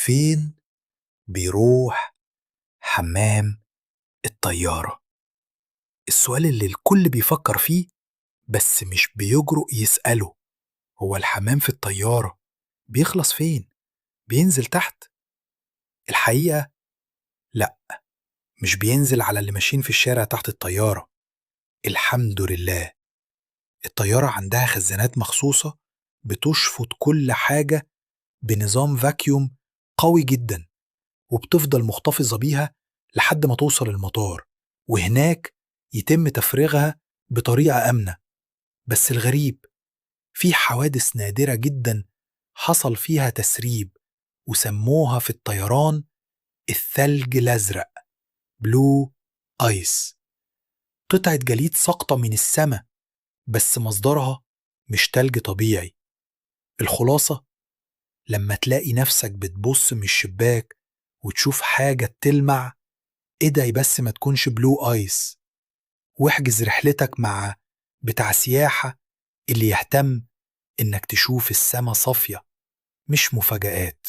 فين بيروح حمام الطيارة؟ السؤال اللي الكل بيفكر فيه بس مش بيجرؤ يسأله. هو الحمام في الطيارة بيخلص فين؟ بينزل تحت؟ الحقيقة لأ، مش بينزل على اللي ماشيين في الشارع تحت الطيارة. الحمد لله، الطيارة عندها خزانات مخصوصة بتشفط كل حاجة بنظام فاكيوم قوي جدا، وبتفضل محتفظة بيها لحد ما توصل المطار، وهناك يتم تفريغها بطريقة آمنة. بس الغريب، في حوادث نادرة جدا حصل فيها تسريب، وسموها في الطيران الثلج الأزرق، بلو آيس. قطعة جليد ساقطة من السماء، بس مصدرها مش تلج طبيعي. الخلاصة، لما تلاقي نفسك بتبص من الشباك وتشوف حاجة تلمع، ادعي بس ما تكونش بلو آيس، واحجز رحلتك مع بتاع سياحة اللي يهتم إنك تشوف السما صافية، مش مفاجآت.